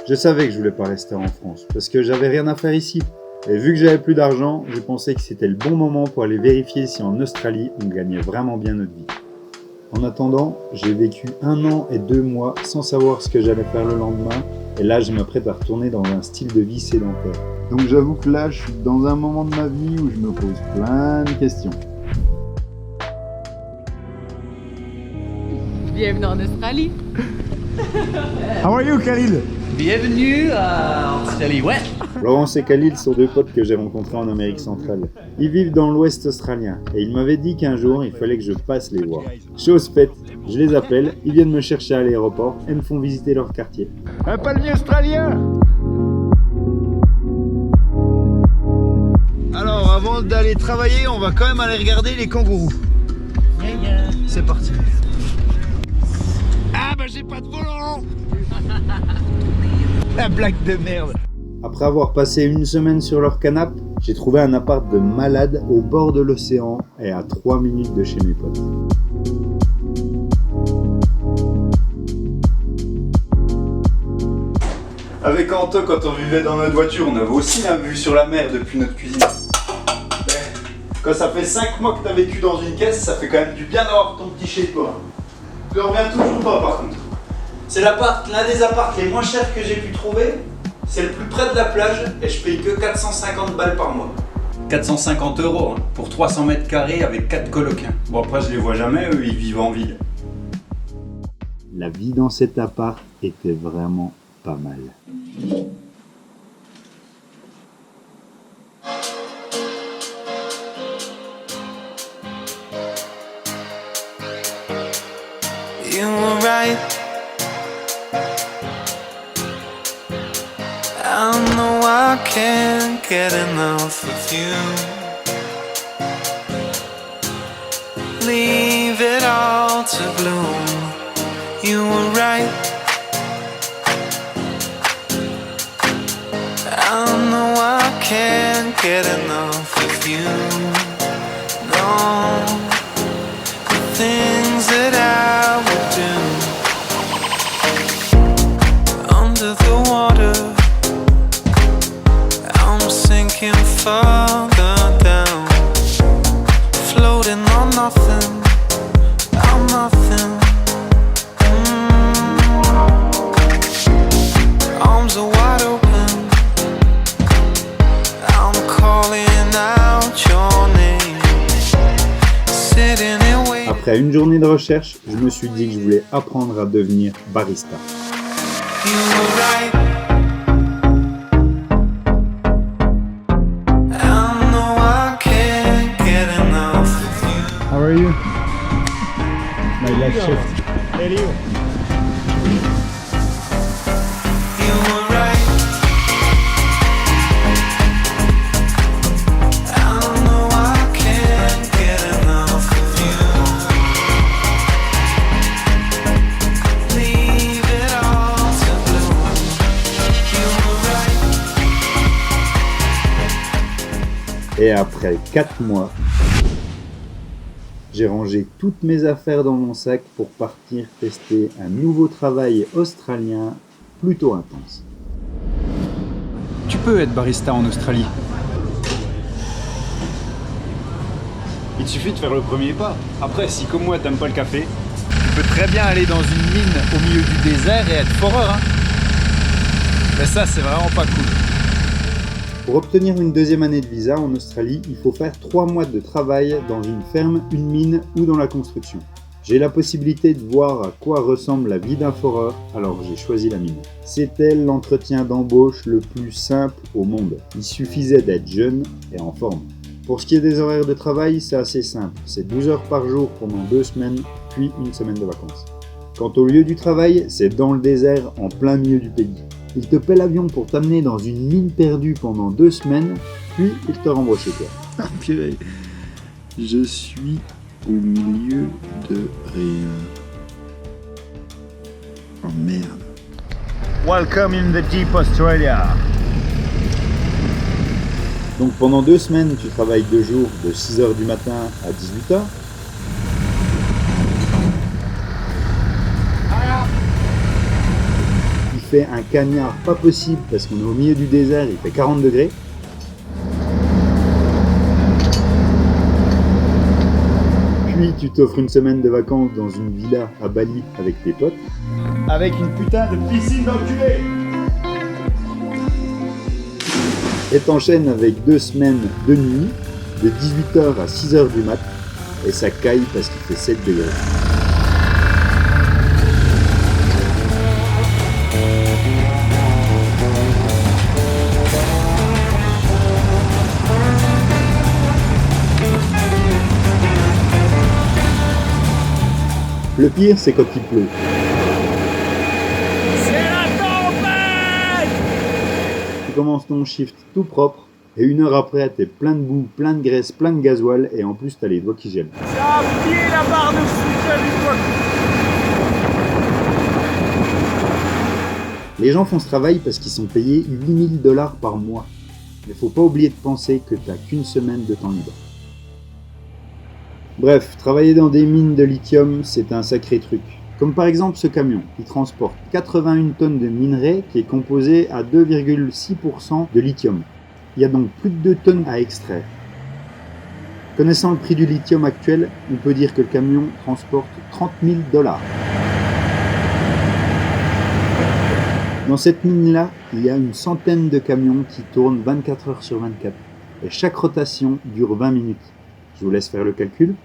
Je savais que je voulais pas rester en France, parce que j'avais rien à faire ici. Et vu que j'avais plus d'argent, j'ai pensé que c'était le bon moment pour aller vérifier si en Australie, on gagnait vraiment bien notre vie. En attendant, j'ai vécu 1 an et 2 mois sans savoir ce que j'allais faire le lendemain, et là je m'apprête à retourner dans un style de vie sédentaire. Donc j'avoue que là, je suis dans un moment de ma vie où je me pose plein de questions. Bienvenue en Australie. How are you, Khalil? Bienvenue en Australie, ouais. Laurence et Khalil sont 2 potes que j'ai rencontrés en Amérique centrale. Ils vivent dans l'ouest australien et ils m'avaient dit qu'un jour il fallait que je passe les voir. Chose faite, je les appelle, ils viennent me chercher à l'aéroport et me font visiter leur quartier. Un palmier australien! Alors avant d'aller travailler, on va quand même aller regarder les kangourous. C'est parti. Ah bah j'ai pas de volant. La blague de merde. Après avoir passé 1 semaine sur leur canapé, j'ai trouvé un appart de malade au bord de l'océan et à 3 minutes de chez mes potes. Avec Anto, quand on vivait dans notre voiture, on avait aussi la vue sur la mer depuis notre cuisine. Quand ça fait 5 mois que t'as vécu dans une caisse, ça fait quand même du bien d'avoir ton petit chez toi. Je le reviens toujours pas par contre. C'est l'un des apparts les moins chers que j'ai pu trouver. C'est le plus près de la plage et je paye que 450 balles par mois. 450 € hein, pour 300 mètres carrés avec 4 colocs. Bon après je les vois jamais, eux ils vivent en ville. La vie dans cet appart était vraiment pas mal. You were right. I know I can't get enough of you. Leave it all to bloom. You were right. I know I can't get enough of you. No, the things that I would do under the water. I'm sinking further down, floating on nothing. I'm nothing. Arms are wide open. I'm calling out your name. Sitting and waiting. Après 1 journée de recherche, je me suis dit que je voulais apprendre à devenir barista. You were right. I know I can't get enough of you. How are you? My last shift. You were right. I know I can't get enough of you. Leave it all to bloom. You were right. Et après 4 mois, j'ai rangé toutes mes affaires dans mon sac pour partir tester un nouveau travail australien plutôt intense. Tu peux être barista en Australie. Il te suffit de faire le premier pas. Après, si comme moi t'aimes pas le café, tu peux très bien aller dans une mine au milieu du désert et être foreur. Hein. Mais ça, c'est vraiment pas cool. Pour obtenir une 2e année de visa en Australie, il faut faire 3 mois de travail dans une ferme, une mine ou dans la construction. J'ai la possibilité de voir à quoi ressemble la vie d'un foreur, alors j'ai choisi la mine. C'était l'entretien d'embauche le plus simple au monde. Il suffisait d'être jeune et en forme. Pour ce qui est des horaires de travail, c'est assez simple. C'est 12 heures par jour pendant 2 semaines, puis 1 semaine de vacances. Quant au lieu du travail, c'est dans le désert, en plein milieu du pays. Il te paie l'avion pour t'amener dans une mine perdue pendant 2 semaines, puis il te renvoie chez toi. Ah purée, je suis au milieu de rien. Oh merde. Welcome in the deep Australia. Donc pendant 2 semaines, tu travailles 2 jours de 6h du matin à 18h. fait un cagnard pas possible parce qu'on est au milieu du désert, il fait 40 degrés. Puis tu t'offres une semaine de vacances dans une villa à Bali avec tes potes. Avec une putain de piscine d'enculé. Et t'enchaînes avec 2 semaines de nuit, de 18h à 6h du mat. Et ça caille parce qu'il fait 7 degrés. Le pire, c'est quand il pleut. C'est la tempête! Tu commences ton shift tout propre, et 1 heure après, t'es plein de boue, plein de graisse, plein de gasoil, et en plus, t'as les doigts qui gèlent. Ça a pied la barre de soutien du toit. Les gens font ce travail parce qu'ils sont payés 8 000 $ par mois. Mais faut pas oublier de penser que t'as qu'une semaine de temps libre. Bref, travailler dans des mines de lithium, c'est un sacré truc. Comme par exemple ce camion, qui transporte 81 tonnes de minerai qui est composé à 2,6% de lithium. Il y a donc plus de 2 tonnes à extraire. Connaissant le prix du lithium actuel, on peut dire que le camion transporte 30 000 $. Dans cette mine-là, il y a une centaine de camions qui tournent 24 heures sur 24. Et chaque rotation dure 20 minutes. Je vous laisse faire le calcul.